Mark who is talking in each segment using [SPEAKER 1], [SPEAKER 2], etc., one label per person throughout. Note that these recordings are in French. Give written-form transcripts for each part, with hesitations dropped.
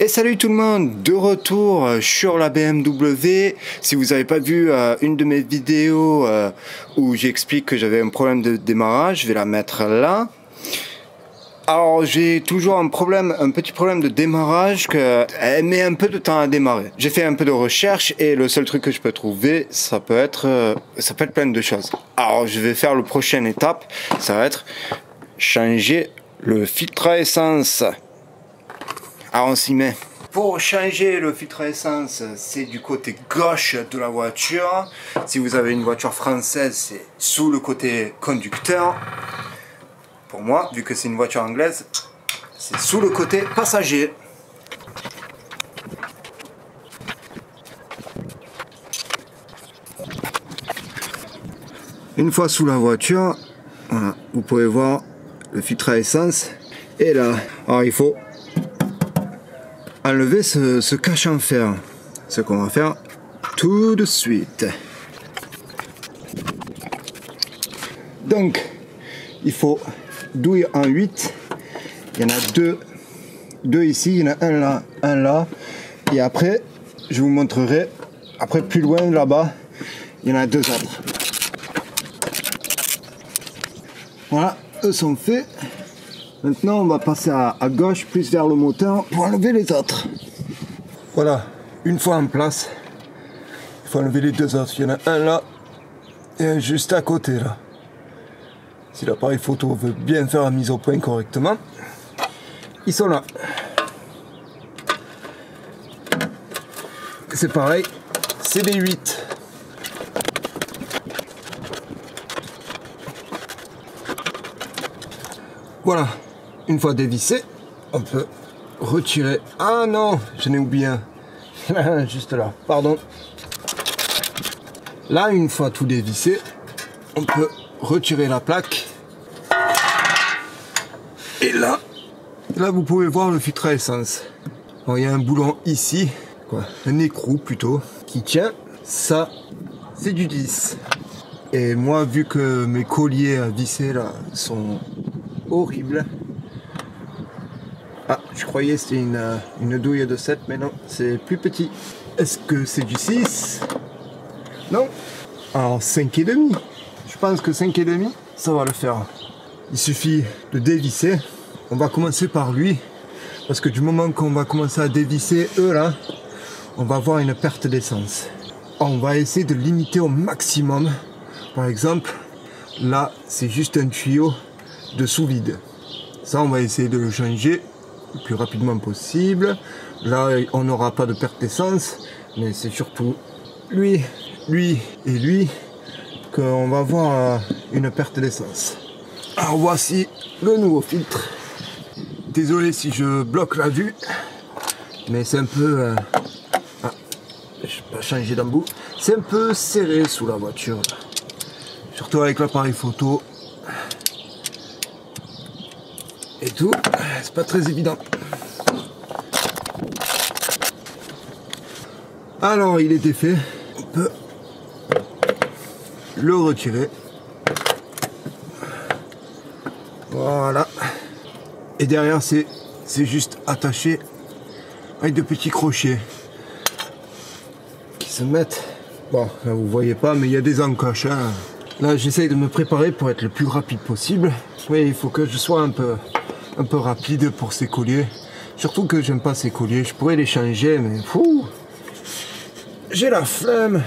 [SPEAKER 1] Et salut tout le monde, de retour sur la BMW. Si vous n'avez pas vu une de mes vidéos où j'explique que j'avais un problème de démarrage, je vais la mettre là. Alors j'ai toujours un petit problème de démarrage, elle met un peu de temps à démarrer. J'ai fait un peu de recherche et le seul truc que je peux trouver, ça peut être plein de choses. Alors je vais faire la prochaine étape, ça va être changer le filtre à essence. Alors on s'y met. Pour changer le filtre à essence, c'est du côté gauche de la voiture. Si vous avez une voiture française, c'est sous le côté conducteur. Pour moi, vu que c'est une voiture anglaise, c'est sous le côté passager. Une fois sous la voiture, voilà, vous pouvez voir le filtre à essence est là. Alors il faut enlever ce cache en fer, ce qu'on va faire tout de suite. Donc il faut douille en 8, il y en a deux ici, il y en a un là, et après je vous montrerai, après plus loin là-bas, il y en a deux autres. Voilà, eux sont faits. Maintenant, on va passer à gauche, plus vers le moteur, pour enlever les autres. Voilà, une fois en place, il faut enlever les deux autres. Il y en a un là, et un juste à côté là. Si l'appareil photo veut bien faire la mise au point correctement, ils sont là. C'est pareil, c'est des 8. Voilà. Une fois dévissé, on peut retirer. Ah non, j'en ai oublié un. Juste là, pardon. Là, une fois tout dévissé, on peut retirer la plaque. Et là vous pouvez voir le filtre à essence. Bon, il y a un boulon ici, un écrou plutôt, qui tient. Ça, c'est du 10. Et moi, vu que mes colliers à visser là sont horribles. Ah, je croyais que c'était une douille de 7, mais non, c'est plus petit. Est-ce que c'est du 6? Non. Alors 5,5. Je pense que 5,5, ça va le faire. Il suffit de dévisser. On va commencer par lui, parce que du moment qu'on va commencer à dévisser eux là, on va avoir une perte d'essence. On va essayer de limiter au maximum. Par exemple, là, c'est juste un tuyau de sous-vide. Ça, on va essayer de le changer le plus rapidement possible. Là, on n'aura pas de perte d'essence, mais c'est surtout lui et lui qu'on va avoir une perte d'essence. Alors voici le nouveau filtre. Désolé si je bloque la vue, mais c'est un peu je vais pas changer d'embout. C'est un peu serré sous la voiture, surtout avec l'appareil photo et tout, c'est pas très évident. Alors il est défait, on peut le retirer. Voilà. Et derrière c'est juste attaché avec de petits crochets qui se mettent. Bon, là vous voyez pas, mais il y a des encoches. Hein. Là j'essaye de me préparer pour être le plus rapide possible. Oui, il faut que je sois un peu rapide pour ces colliers. Surtout que j'aime pas ces colliers. Je pourrais les changer, mais fou, j'ai la flemme.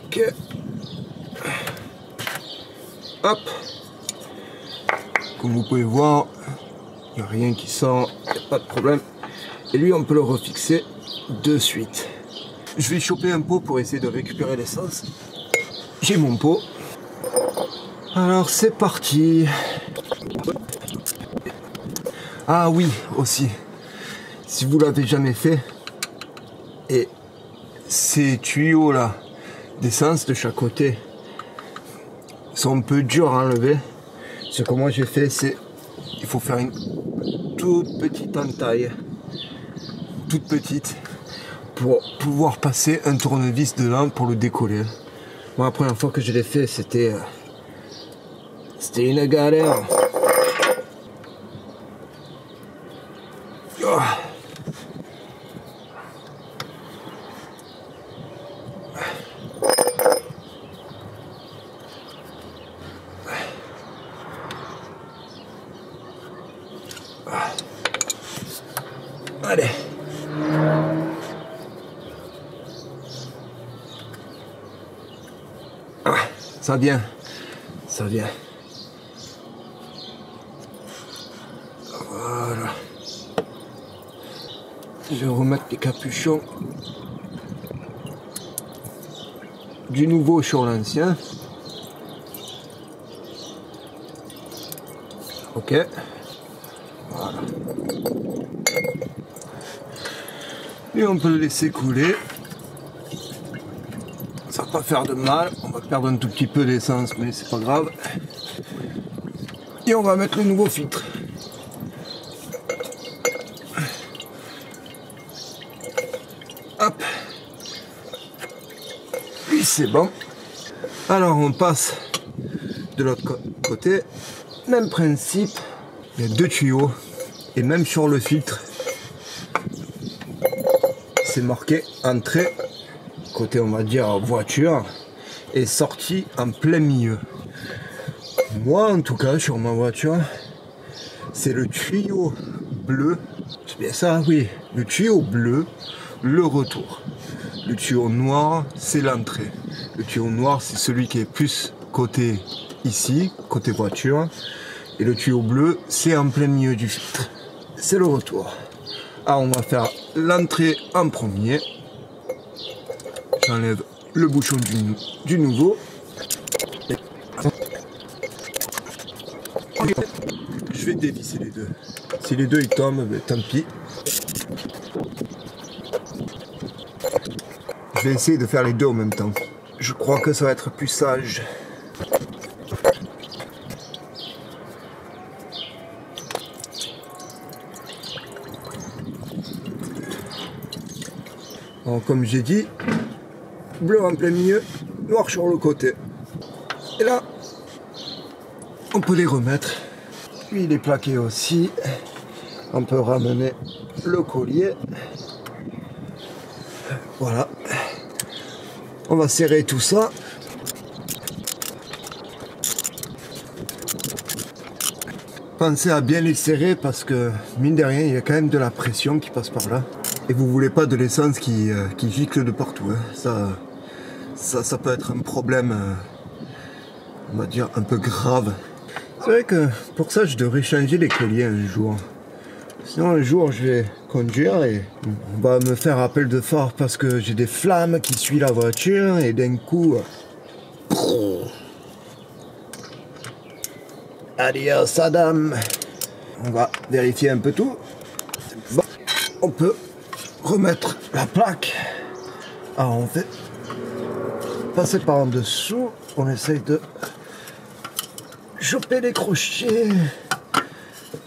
[SPEAKER 1] Ok. Hop. Comme vous pouvez voir, il n'y a rien qui sort, il n'y a pas de problème. Et lui, on peut le refixer de suite. Je vais choper un pot pour essayer de récupérer l'essence. J'ai mon pot. Alors c'est parti. Ah oui, aussi, si vous l'avez jamais fait, et ces tuyaux là d'essence de chaque côté sont un peu durs à enlever. Ce que moi j'ai fait, c'est il faut faire une toute petite entaille, toute petite, pour pouvoir passer un tournevis dedans pour le décoller. Moi, la première fois que je l'ai fait, c'était une galère. Oh. Allez. Ah, ça vient. Ça vient. Voilà. Je vais remettre les capuchons du nouveau sur l'ancien. Ok. Voilà. Et on peut le laisser couler. Ça va pas faire de mal. On va perdre un tout petit peu d'essence, mais c'est pas grave. Et on va mettre le nouveau filtre. Hop. Puis c'est bon. Alors on passe de l'autre côté. Même principe. Il y a 2 tuyaux. Et même sur le filtre, c'est marqué entrée, côté on va dire voiture, et sortie en plein milieu. Moi en tout cas sur ma voiture, c'est le tuyau bleu, c'est bien ça, oui, le tuyau bleu, le retour. Le tuyau noir, c'est l'entrée. Le tuyau noir, c'est celui qui est plus côté ici, côté voiture, et le tuyau bleu, c'est en plein milieu du filtre. C'est le retour. Alors on va faire l'entrée en premier. J'enlève le bouchon du nouveau. Je vais dévisser les deux. Si les deux ils tombent, ben, tant pis. Je vais essayer de faire les deux en même temps. Je crois que ça va être plus sage. Alors, comme j'ai dit, bleu en plein milieu, noir sur le côté. Et là, on peut les remettre. Lui, il est plaqué aussi. On peut ramener le collier. Voilà. On va serrer tout ça. Pensez à bien les serrer parce que, mine de rien, il y a quand même de la pression qui passe par là. Et vous voulez pas de l'essence qui gicle de partout. Hein. Ça peut être un problème, on va dire, un peu grave. C'est vrai que pour ça, je devrais changer les colliers un jour. Sinon, un jour, je vais conduire et on va me faire appel de phare parce que j'ai des flammes qui suivent la voiture et d'un coup... Adios, Adam. On va vérifier un peu tout. Bon, on peut remettre la plaque. Alors on fait passer par en dessous, on essaye de choper les crochets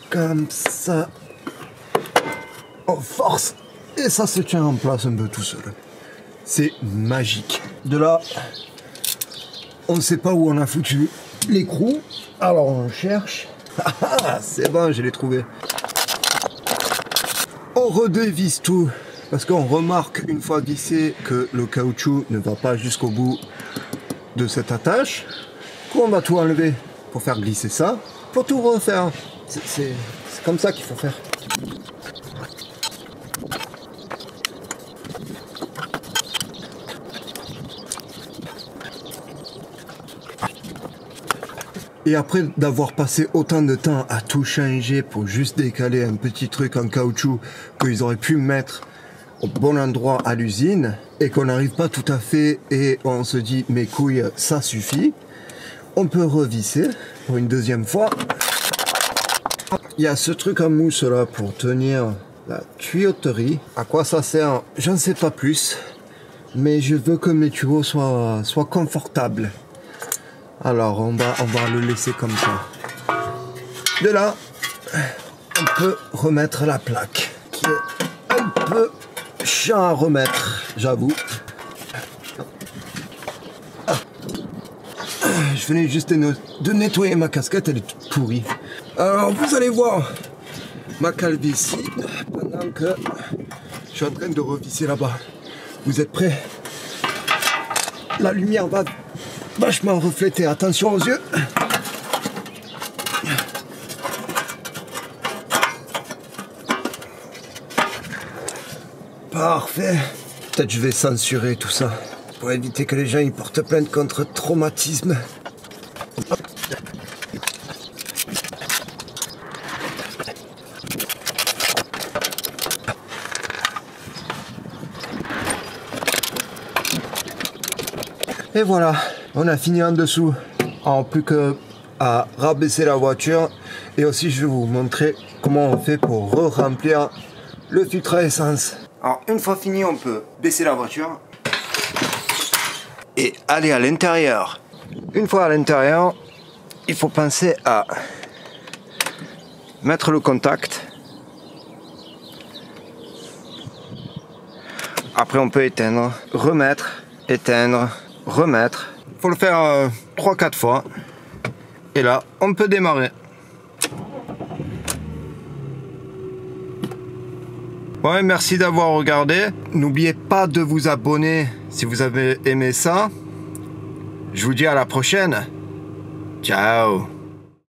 [SPEAKER 1] comme ça, on force et ça se tient en place un peu tout seul. C'est magique. De là, on ne sait pas où on a foutu l'écrou, alors on cherche. C'est bon, je l'ai trouvé. On redévisse tout parce qu'on remarque une fois vissé que le caoutchouc ne va pas jusqu'au bout de cette attache. On va tout enlever pour faire glisser ça, pour tout refaire. C'est comme ça qu'il faut faire. Et après d'avoir passé autant de temps à tout changer pour juste décaler un petit truc en caoutchouc qu'ils auraient pu mettre au bon endroit à l'usine et qu'on n'arrive pas tout à fait et on se dit mes couilles ça suffit, on peut revisser pour une deuxième fois. Il y a ce truc en mousse là pour tenir la tuyauterie. À quoi ça sert? Je ne sais pas plus, mais je veux que mes tuyaux soient confortables. Alors on va le laisser comme ça. De là, on peut remettre la plaque, qui est un peu chiant à remettre, j'avoue. je venais juste de nettoyer ma casquette, elle est toute pourrie. Alors vous allez voir ma calvitie pendant que je suis en train de revisser là-bas. Vous êtes prêts? La lumière va vachement refléter, attention aux yeux. Parfait. Peut-être je vais censurer tout ça pour éviter que les gens ils portent plainte contre traumatisme. Et voilà, on a fini en dessous. Alors plus que à rabaisser la voiture. Et aussi je vais vous montrer comment on fait pour re-remplir le filtre à essence. Alors une fois fini, on peut baisser la voiture et aller à l'intérieur. Une fois à l'intérieur, il faut penser à mettre le contact. Après on peut éteindre, remettre, éteindre, remettre. Il faut le faire 3-4 fois. Et là, on peut démarrer. Ouais, merci d'avoir regardé. N'oubliez pas de vous abonner si vous avez aimé ça. Je vous dis à la prochaine. Ciao.